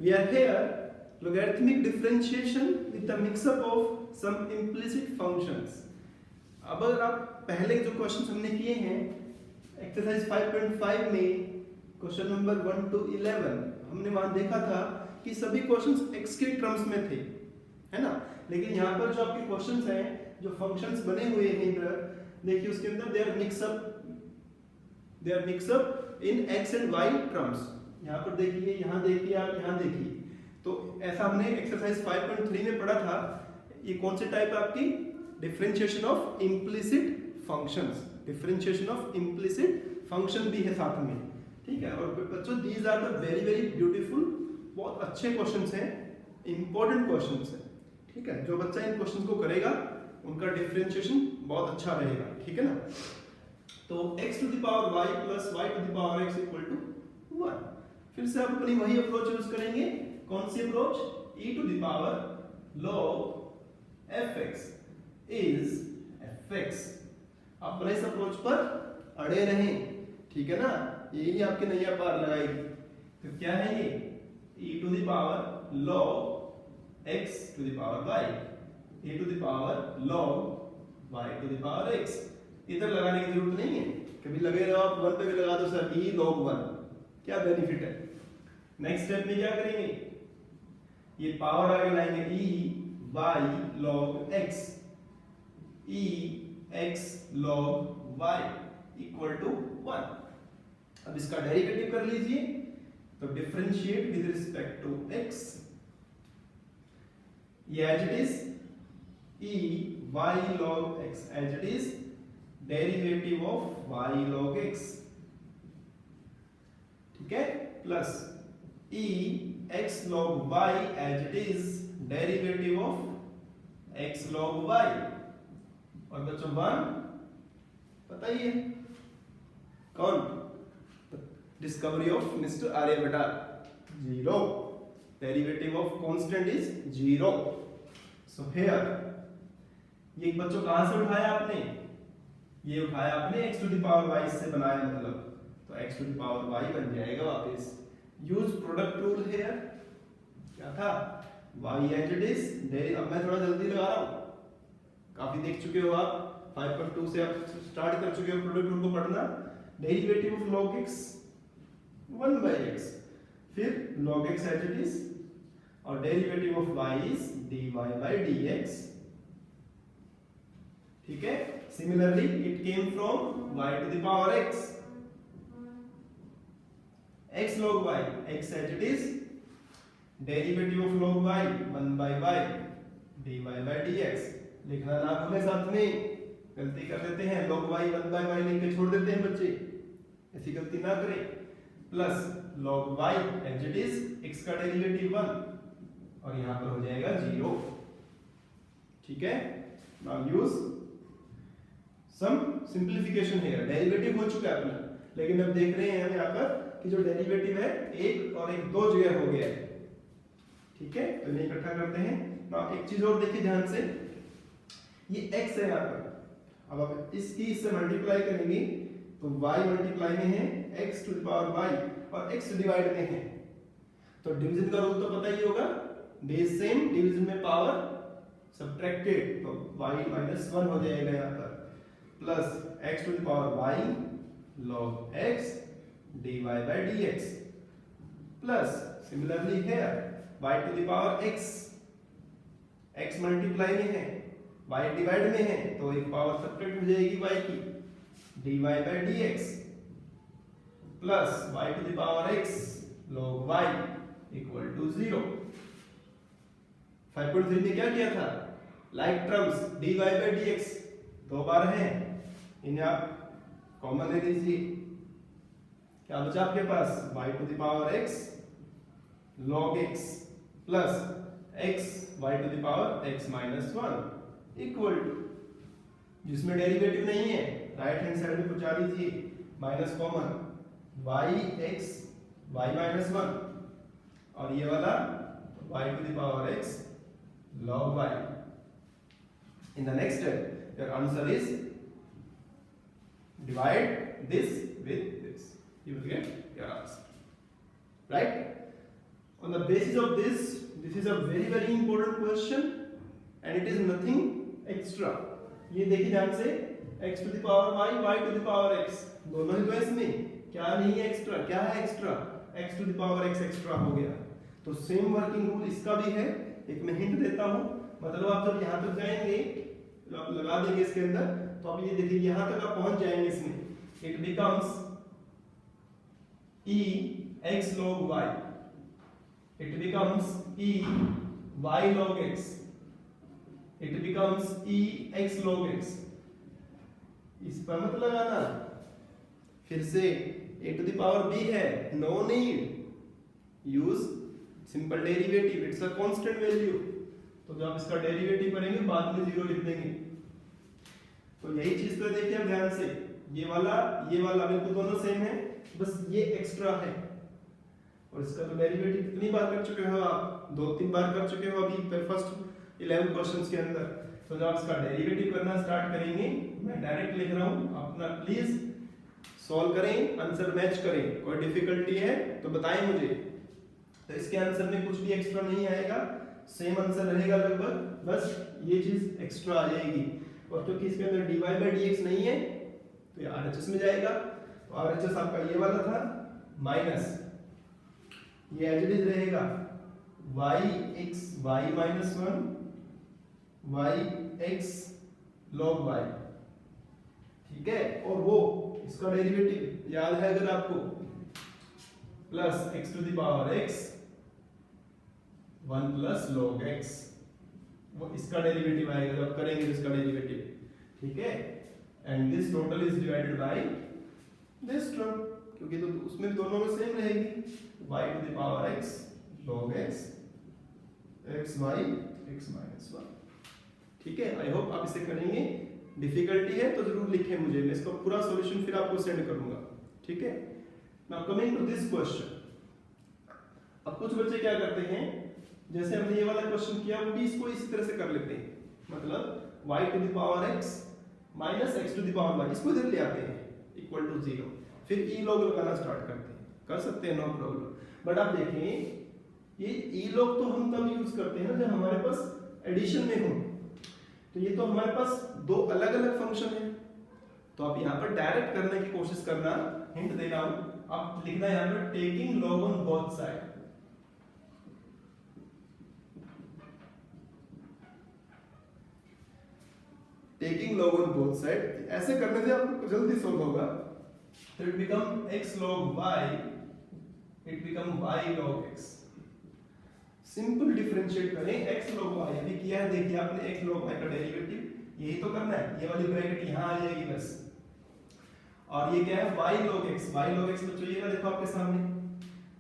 We are here logarithmic differentiation with the mix-up of some implicit functions. अब अगर आप पहले जो क्वेश्चन हमने किए हैं एक्सरसाइज 5.5 में क्वेश्चन नंबर 1 to 11 हमने वहां देखा था कि सभी क्वेश्चंस x के टर्म्स में थे, है ना। लेकिन यहाँ पर जो आपके क्वेश्चंस हैं, जो फंक्शंस बने हुए हैं इधर देखिए, उसके अंदर they are mix up in x and y terms. यहाँ पर देखिए, यहाँ देखिए, आप यहाँ देखिए, तो ऐसा हमने एक्सरसाइज 5.3 में पढ़ा था। ये कौन से टाइप है आपकी? Differentiation of implicit functions. Differentiation of implicit function भी है साथ में, ठीक है। और बच्चों these are the very very beautiful, बहुत अच्छे क्वेश्चंस हैं, इंपॉर्टेंट क्वेश्चंस हैं, ठीक है। जो बच्चा इन क्वेश्चंस को करेगा उनका डिफरेंशिएशन बहुत अच्छा रहेगा, ठीक है ना। तो x to the power y plus y to the power x equal to 1। फिर से आप अपनी वही अप्रोच यूज करेंगे। कौन सी approach? e to the power log fx is fx। आप अपने इस अप्रोच पर अड़े रहें, ठीक है ना। यही आपके नैया पार लगाएगी। तो क्या है ये? e to the power log x to the power y, e to the power log y to the power x। इधर लगाने की जरूरत नहीं है, कभी लगे रहो आप 1 पे भी लगा दो सर, e log 1, क्या बेनिफिट है। नेक्स्ट स्टेप में क्या करेंगे? ये पावर आगे लाएंगे, e y log x, e x log y equal to 1। अब इसका डेरिवेटिव कर लीजिए, तो differentiate with respect to x, ये as it is e y log x as it is derivative of y log x, ठीक है, plus e x log y as it is derivative of x log y। और बच्चों 1 पता ही है कौन? Discovery of mister Aryabhatta, 0। Derivative of constant is 0। So here ये बच्चों कहां से उठाया आपने? ये उठाया आपने x to the power y से बनाया, मतलब तो x to the power y बन जाएगा वापस। Use product rule here. क्या था? y as it is. अब मैं थोड़ा जल्दी लगा रहा हूं, काफी देख चुके हो आप, 5.2 से आप स्टार्ट कर चुके हो प्रोडक्ट रूल को पढ़ना। Derivative of log x 1 by x, फिर log x as it is, और derivative of y is dy by dx, ठीक है। Similarly it came from y to the power x, x log y, x as it is, derivative of log y 1 by y dy by dx। लिखना ना भूलें, साथ में गलती कर देते हैं, log y 1 by y लिख के छोड़ देते हैं बच्चे, ऐसी गलती ना करें। Plus log y as it is, x का डेरिवेटिव 1 और यहां पर हो जाएगा 0, ठीक है। Now use some simplification here. Derivative हो चुका है अपना, लेकिन अब देख रहे हैं हम यहाँ पर कि जो डेरिवेटिव है 1 और 1 2 जगह हो गया है, ठीक है। तो इन्हें इकट्ठा करते हैं। नाउ एक चीज और देखिए ध्यान से, ये x है यहाँ पर। अब आप इसकी इससे मल्टीप्लाई करेंगे तो y मल्टीप्लाई में है x to the power y और x डिवाइड में है, तो डिवीजन का रूल तो पता ही होगा, बेस सेम, डिवीजन में पावर सब्ट्रैक्टेड, तो y माइनस 1 हो जाएगा यहाँ पर, plus x to the power y log x dy by dx, plus similarly here y to the power x multiply में है, y डिवाइड में है, तो एक पावर सब्ट्रैक्ट हो जाएगी y की, dy by dx, plus y to the power x log y equal to 0। 5.3 में क्या किया था? Like terms dy by dx 2 बार है, इन्हें आप कॉमन ले लीजिए। क्या बचा आपके पास? y to the power x log x plus x y to the power x minus 1 equal to, जिसमें डेरिवेटिव नहीं है राइट हैंड साइड में पहुंचा दीजिए, minus common y x y minus 1 और ये वाला y to the power x log y। In the next step your answer is divide this with this, you will get your answer, right? On the on the basis of this is a very important question and it is nothing extra. ये देखिए ध्यान से, x to the power y, y to the power x, दोनों ही तो इसमें क्या नहीं है एक्स्ट्रा, क्या है extra, x to the power x extra हो गया। तो सेम वर्किंग रूल इसका भी है। एक मैं हिंट देता हूं, मतलब आप जब यहाँ तक जाएंगे आप लगा देंगे इसके अंदर, तो आप ये देखिए यहाँ तक आप पहुंच जाएंगे इसमें, it becomes e x log y, it becomes e y log x, it becomes e x log x। इस पर मत लगाना, फिर से a to the power b है, no need, use simple derivative, it's a constant value। तो जब इसका डेरिवेटिव करेंगे बाद में जीरो लिख देंगे। तो यही चीज तो देखिए आप ध्यान से, ये वाला बिल्कुल दोनों सेम है, बस ये एक्स्ट्रा है। और इसका तो डेरिवेटिव कितनी बार कर चुके हो आप, 2-3 बार कर चुके हो अभी फर्स्ट 11 क्वेश्चंस के अंदर। तो जब आप इसका डेरिवेटिव करना स्टार्ट करेंगे, मैं डायरेक्ट लिख रहा हूं, अपना प्लीज सॉल्व करें, आंसर मैच करें। कोई डिफिकल्टी है तो बताएं मुझे। तो इसके आंसर में कुछ भी एक्स्ट्रा नहीं आएगा, सेम आंसर रहेगा लगभग, बस ये चीज एक्स्ट्रा आ जाएगी। और क्योंकि इसके अंदर dy by dx नहीं है तो ये RHS में जाएगा। तो RHS आपका ये वाला था, माइनस ये एज इट इज रहेगा yx y minus 1 yx log y, ठीक है। और वो इसका डेरिवेटिव याद है अगर आपको, plus x to the power x 1 plus log x, वो इसका डेरिवेटिव आएगा जब करेंगे इसका डेरिवेटिव, ठीक है। And this total is divided by this term, क्योंकि तो उसमें दोनों में सेम रहेगी, y to the power x log x x y x minus 1, ठीक है। आई होप आप इसे करेंगे। डिफिकल्टी है तो जरूर लिखें मुझे, मैं इसका पूरा सॉल्यूशन फिर आपको सेंड करूंगा, ठीक है। Now coming to this question, अब कुछ बच्चे क्या करते हैं, जैसे हमने ये वाला क्वेश्चन किया वो भी इसको इसी तरह से कर लेते हैं, मतलब y to the power x minus x to the power y, इसको इधर ले आते हैं इक्वल टू 0, फिर e log लगाना स्टार्ट करते हैं, कर सकते हैं, नो प्रॉब्लम। बट आप देखें ये e log तो हम तब यूज करते हैं ना जब हमारे पास एडिशन में हो, तो ये तो हमारे पास दो अलग अलग फंक्शन है। तो आप यहाँ पर डायरेक्ट करने की कोशिश करना, हिंट दे रहा हूं, आप लिखना यहाँ पर taking log on both side, taking log on both side. ऐसे करने से आपको जल्दी सॉल्व होगा। तो it become x log y, it become y log x। Simple differentiate करें x log y, अभी किया है देखिए आपने, x log y का डेरिवेटिव यही तो करना है, ये वाली ब्रैकेट यहां आ जाएगी बस। और ये क्या है y log x, y log x बच्चों ये ना देखो आपके सामने,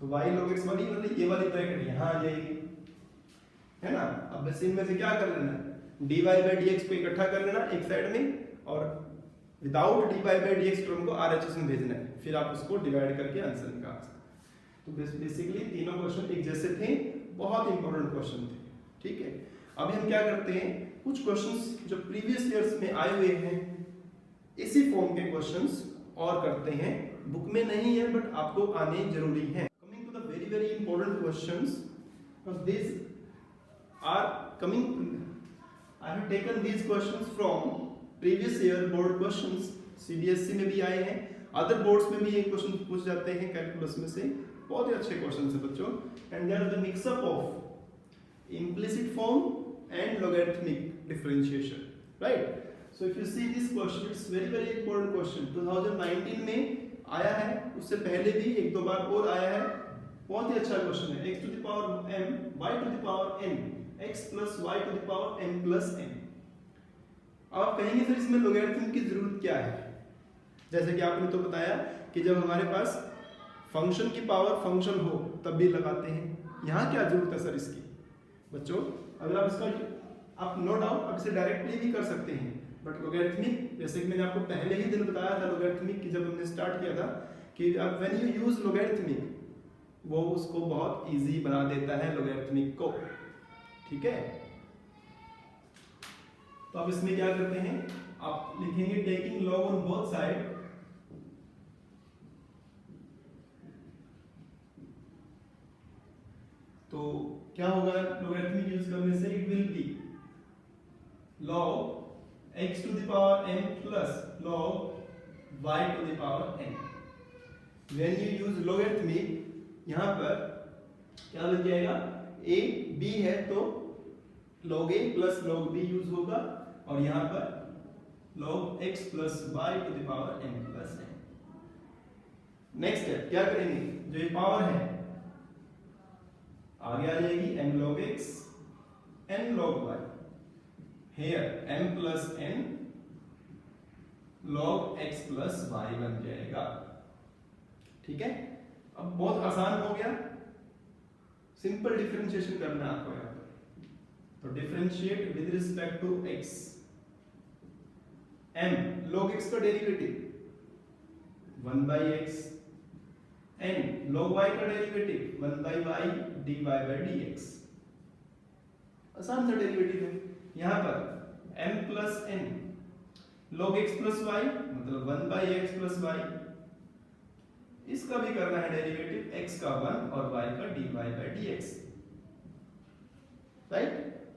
तो y log x वाली मतलब ये वाली ब्रैकेट यहां आ जाएगी, है ना। अब बस इनमें से क्या कर लेना है, dy by dx को इकट्ठा कर लेना एक साइड में, और without dy by dx term को RHS में भेजना है, फिर आप उसको डिवाइड करके आंसर निकाल सकते। तो बेसिकली तीनों क्वेश्चन एक जैसे थे, बहुत इंपॉर्टेंट क्वेश्चन थे, ठीक है। अभी हम क्या करते हैं, कुछ क्वेश्चंस जो प्रीवियस ईयर्स में आए हुए हैं इसी फॉर्म के क्वेश्चंस और करते हैं, बुक में नहीं है बट आपको आने जरूरी है। Coming to the very important questions, this are coming, I have taken these questions from previous year board questions, CBSE में भी आए हैं, अदर बोर्ड्स में भी ये क्वेश्चन पूछ जाते हैं कैलकुलस में से, बहुत ही अच्छे क्वेश्चन है बच्चों। And there is the mixup of implicit form and logarithmic differentiation, right. So if you see this question, it's very important question, 2019 में आया है, उससे पहले भी एक दो बार और आया है, बहुत ही अच्छा क्वेश्चन है। x to the power m y to the power n x plus y to the power m plus n। आप कहेंगे सर इसमें लॉगरिथम की जरूरत क्या है, जैसे कि आपने तो बताया कि जब हमारे पास फंक्शन की पावर फंक्शन हो तब भी लगाते हैं, यहाँ क्या जरूरत है सर इसकी। बच्चों अगर आप इसका, आप नो डाउट आप इसे डायरेक्टली भी कर सकते हैं, बट लॉगरिथमिक, जैसे कि मैंने आपको पहले ही दिन बताया था लॉगरिथमिक की जब हमने स्टार्ट किया था, कि अब व्हेन यू यूज लॉगरिथमिक वो उसको बहुत इजी बना देता है लॉगरिथमिक को, ठीक है। तो अब इसमें क्या करते हैं, आप लिखेंगे taking log on both side, तो क्या होगा लोगरिथमिक यूज करने से? It will be log x to the power n plus log y to the power n. When you use logarithmic, यहाँ पर क्या बन जाएगा? a b है तो log a plus log b use होगा और यहाँ पर log x plus y to the power n plus n. Next step क्या करेंगे? जो ये पावर है आगे आ जाएगी m log x n log y. Here m plus n log x plus y बन जाएगा. ठीक है, अब बहुत आसान हो गया. सिंपल डिफरेंशिएशन करना है आपको यहाँ पर. तो differentiate with respect to x. m log x का derivative 1 by x, n log y का derivative 1 by y dy by dx. आसान सा डेरिवेटिव है. यहाँ पर m plus n log x plus y मतलब 1 by x plus y. इसका भी करना है डेरिवेटिव, x का 1 और y का dy by dx. राइट?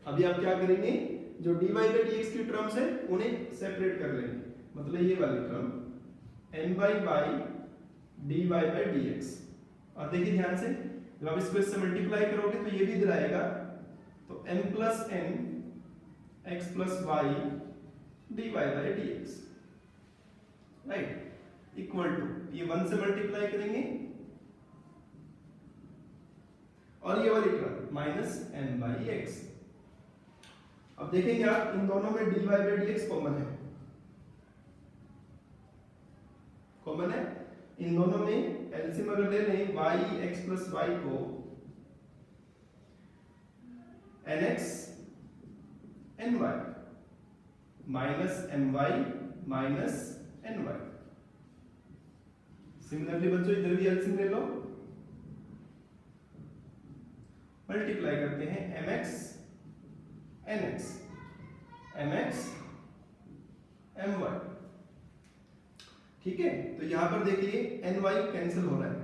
अभी आप क्या करेंगे? जो dy by dx की टर्म्स है उन्हें सेपरेट कर लेंगे. मतलब ये वाली term n by y dy by dx. और देखिए ध्यान से, जब आप इसको इससे मल्टीप्लाई करोगे तो ये भी इधर आएगा. तो m plus n x plus y dy by dx. Right? Equal to ये 1 से मल्टीप्लाई करेंगे और ये वाली term minus n by x. अब देखेंगे आप इन दोनों में dy by dx कॉमन है. कॉमन है इन दोनों में. एलसीएम अगर ले लें y x plus y को nx ny minus my minus ny. Similarly बच्चों इधर भी एलसीएम ले लो. मल्टीप्लाई करते हैं mx nx mx my. ठीक है, तो यहां पर देखिए ny कैंसिल हो रहा है.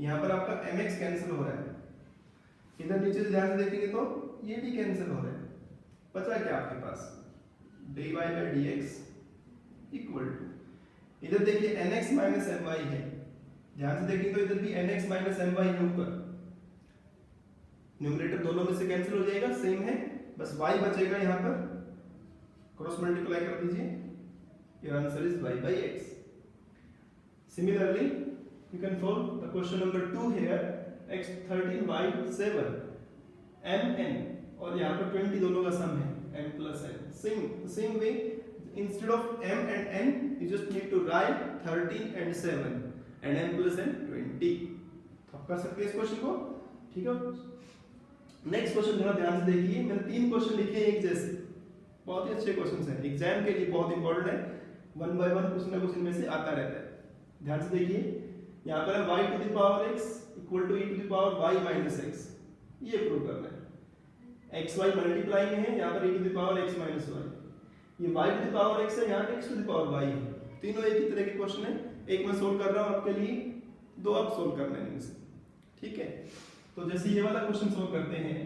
यहां पर आपका mx कैंसिल हो रहा है. इधर नीचे से ध्यान से देखेंगे तो ये भी कैंसिल हो रहा है. बचा क्या आपके पास? dy by dx equal to, इधर देखिए nx माइनस my है. ध्यान से देखें तो इधर भी nx माइनस my है ऊपर. न्यूमरेटर दोनों में से कैंसिल हो जाएगा, सेम है, बस y बचेगा. यहाँ पर क्रॉस मल्टीप्लाई कर दीजिए. Your answer is y by x. Similarly, you can solve the question number 2 here. x 13 y 7 m n और यहाँ पर 20 दोनों का सम है m plus n. Same way, instead of m and n, you just need to write 13 and 7 and m plus n 20. तो आप कर सकते हैं इस क्वेश्चन को. ठीक है, नेक्स्ट क्वेश्चन जरा ध्यान से देखिए. मैंने 3 क्वेश्चन लिखे हैं एक जैसे. बहुत ही अच्छे क्वेश्चंस हैं, एग्जाम के लिए बहुत इंपॉर्टेंट है. 1 by 1 कुछ ना कुछ इनमें से आता रहता है. ध्यान से देखिए, यहाँ पर है y to the power x equal to e to the power y minus x. ये प्रूव करना है. x y मल्टीप्लाई में है, यहाँ पर e to the power x minus y. ये y to the power x है, यहाँ x to the power y है. तीनों एक ही तरह के क्वेश्चन है. एक मैं सोल्व कर रहा हूँ आपके लिए, 2 आप सोल्व करना है इनमें से. ठीक है, तो जैसे ये वाला क्वेश्चन सोल्व करते हैं,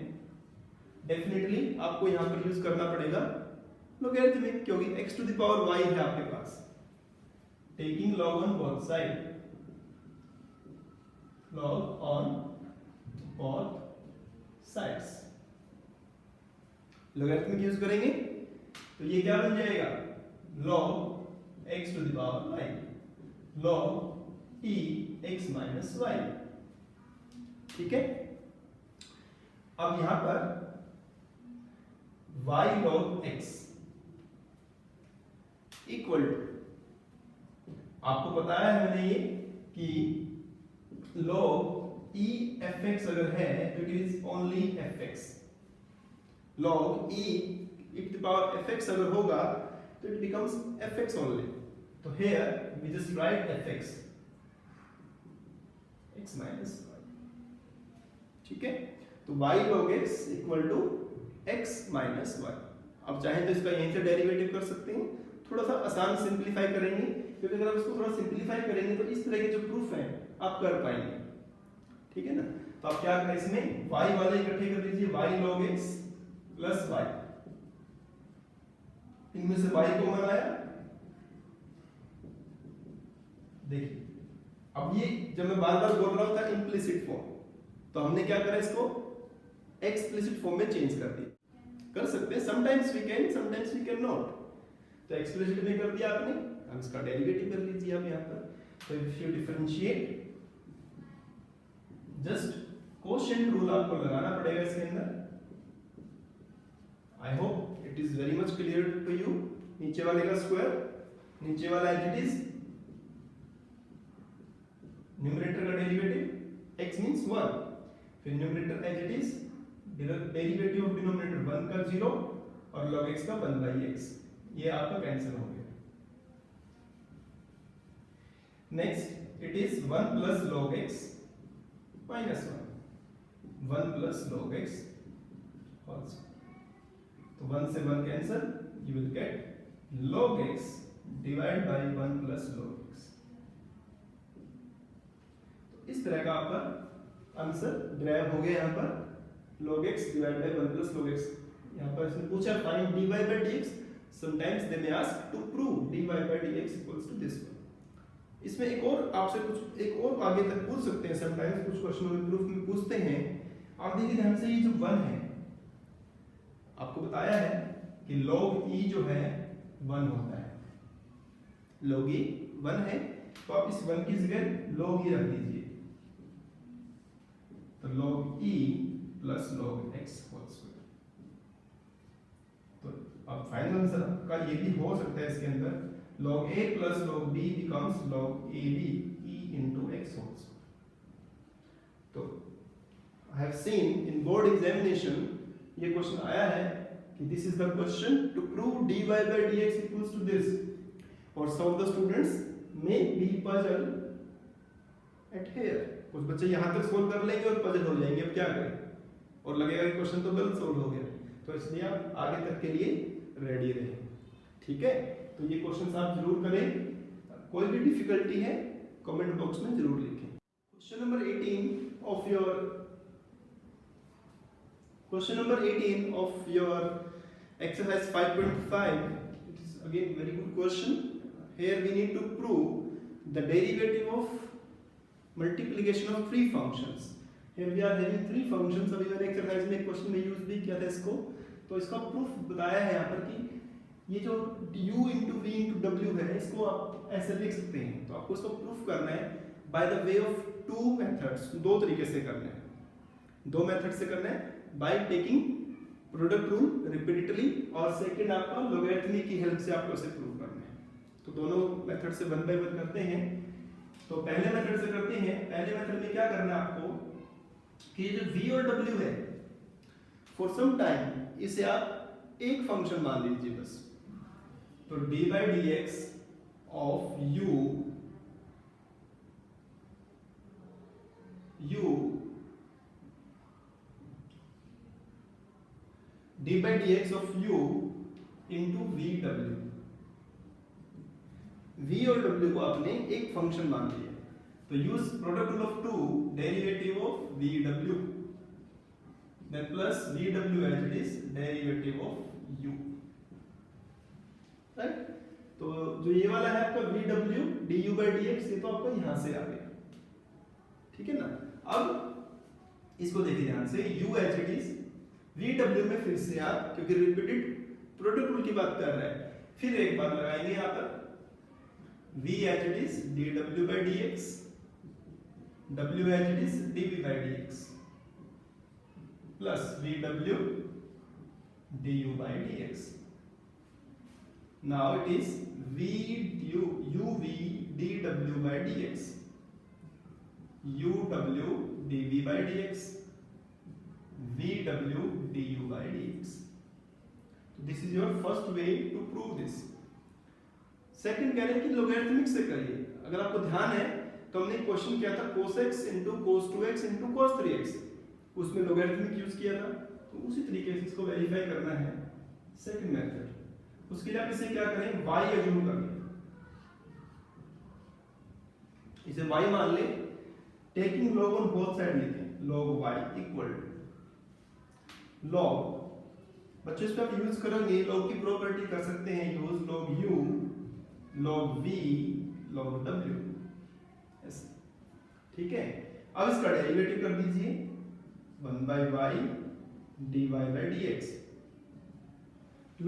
डेफिनेटली आपको यहाँ पर यूज करना पड़ेगा लोगरिथमिक, क्योंकि x to the power y है आपके पास. Taking log on both side, log on both sides. Logarithmic use करेंगे तो ये क्या बन जाएगा? log x to the power y log e x minus y. ठीक है, अब यहां पर y log x equal to, आपको बताया है मैंने ये कि log e fx अगर है तो it is only fx. log e to the power fx अगर होगा तो इट बिकम्स fx ओनली. तो here we just write fx x minus y. ठीक है, तो y log x equal to x minus y. अब चाहे तो इसका यहीं से डेरिवेटिव कर सकते हैं. थोड़ा सा आसान सिंपलीफाई करेंगे, क्योंकि अगर आप इसको थोड़ा सिंपलीफाई करेंगे तो इस तरह के जो प्रूफ है आप कर पाएंगे. ठीक है ना. तो आप क्या करें, इसमें y वाले इकट्ठे कर लीजिए, y log x plus y, इनमें से y कॉमन आया। देखिए अब ये जब मैं बार बार बोल रहा था इम्प्लिसिट फॉर्म, तो हमने क्या करा, इसको एक्सप्लिसिट फॉर्म में चेंज कर दिया। कर सकते हैं, समटाइम्स वी कैन नॉट। तो एक्सप्लिसिट में कर दिया आपने, अब इसका डेरिवेटिव कर लीजिए आप यहाँ पर। तो if you differentiate, just quotient rule आपको लगाना पड़ेगा इसके अंदर। I hope it is very much clear to you. नीचे वाले का स्क्वायर, नीचे वाला एज इट इज न्यूमरेटर का डेरिवेटिव x मींस 1, फिर numerator as it is derivative of denominator 1 का 0 और log x का 1/x, ये आपका कैंसिल हो गया। Next it is 1 plus log x minus 1 plus log x whole square. तो 1 से 1 cancel, you will get log x divide by 1 plus log x। तो इस तरह का आपका आंसर ड्राइव हो गया यहाँ पर, log x divide by 1 plus log x। यहाँ पर इसने पूछा find dy by dx, sometimes they may ask to prove dy by dx equals to this one। इसमें एक और आपसे कुछ एक और आगे तक पूछ सकते हैं, समटाइम्स कुछ क्वेश्चनों में प्रूफ में पूछते हैं। आप देखिए ध्यान से, ये जो 1 है आपको बताया है कि log e जो है 1 होता है, log e 1 है, तो आप इस 1 की जगह log e रख दीजिए, तो log e plus log x whole square. तो अब फाइनल आंसर का ये भी हो सकता है इसके अंदर, log a plus log b becomes log ab e into x whole square। तो I have seen in board examination ये क्वेश्चन आया है कि this is the question to prove dy by dx equals to this, और some of the students may be puzzled at here। कुछ बच्चे यहाँ तक सोल्व कर लेंगे और पजल हो जाएंगे, अब क्या करें, और लगेगा कि क्वेश्चन तो गलत सोल्व हो गया। तो इसलिए आप आगे तक के लिए रेडी रहें, ठीक है। तो ये क्वेश्चंस आप जरूर करें, कोई भी डिफिकल्टी है कमेंट बॉक्स में जरूर लिखें। Question number 18 of your exercise 5.5, it is again very good question। Here we need to prove the derivative of multiplication of three functions। Here we are having three functions। अभी मैंने exercise में question में use भी किया था इसको, तो इसका प्रूफ बताया है यहाँ पर कि ये जो u इंटू वी इंटू डब्ल्यू है, इसको आप ऐसे लिख सकते हैं। तो आपको इसको प्रूफ करना है by the way of two methods, दो तरीके से करना है, दो मेथड से करना है, by taking product rule repeatedly, और सेकंड आपका लॉगरिथमिक की हेल्प से आपको इसे प्रूव करना है। तो दोनों मेथड से वन बाय वन करते हैं। तो पहले मेथड से करते हैं। पहले मेथड में क्या करना है आपको कि जो v और w है, फॉर सम टाइम इसे आप एक फंक्शन मान लीजिए बस। तो dy by dx of u dy by dx of u into vw, v और w को आपने एक फंक्शन मान लिया। तो use product rule of two, derivative of vw, then plus vw as it is derivative of u, right. तो जो ये वाला है आपका vw du by dx, ये तो आपका यहां से आ गया, ठीक है ना। अब इसको देखिए ध्यान से, u as it is vw में फिर से आप, क्योंकि रिपीटेड प्रोडक्ट रूल की बात कर रहे हैं, फिर एक बार लगाएंगे यहां पर v as it is dw by dx, w as it is dv by dx plus vw du by dx। Now it is uv dw by dx, uw dv by dx, vw du by dx। This is your first way to prove this। Second कह रहे हैं कि logarithmic से करिए। अगर आपको ध्यान है तो हमने क्वेश्चन किया था cos x into cos 2x into cos 3x, उसमें लोगरिथमिक यूज किया था। तो उसी तरीके से इसको वेरीफाई करना है सेकंड मेथड। उसके लिए आप इसे क्या करें, y अज्यूम कर लें, इसे y मान ले, taking log on both side लिखें, log y इक्वल log, बच्चों इस पे आप यूज करेंगे log की प्रॉपर्टी कर सकते हैं use, log u log v log w, ऐसे, ठीक है। अब इसका डेरिवेटिव कर दीजिए 1/y dy by dx,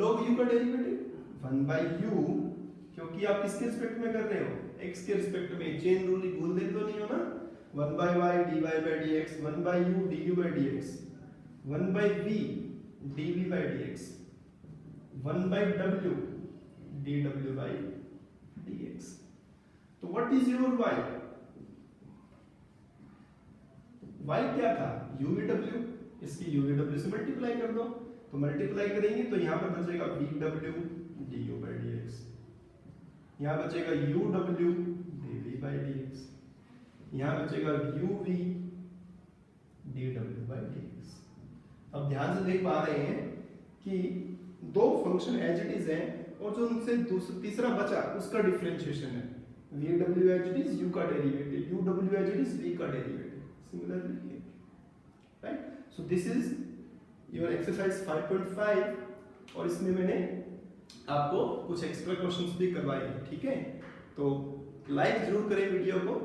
log u का डेरिवेटिव 1/u, क्योंकि आप किसके रिस्पेक्ट में कर रहे हो, x के रिस्पेक्ट में, चेन रूल भूल दे तो नहीं हो ना, 1/y dy by dx, 1/u du by dx, 1/v dv by dx, 1/w dw by dx। तो what is your y? y क्या था, uv, इसकी uv से मल्टीप्लाई कर दो, तो मल्टीप्लाई करेंगे तो यहां पर बचेगा vw du by dx, यहां बचेगा uw dv by dx, यहां बचेगा uv dw by dx। अब ध्यान से देख पा रहे हैं कि दो फंक्शन एज इट इज है और जो उनसे तीसरा बचा उसका डिफरेंशिएशन है, vw as it is u का derivative, uw as it is v का derivative, similarly, right. So this is your exercise 5.5 और इसमें मैंने आपको कुछ एक्स्ट्रा क्वेश्चंस भी करवाए हैं, ठीक है। तो लाइक जरूर करें वीडियो को।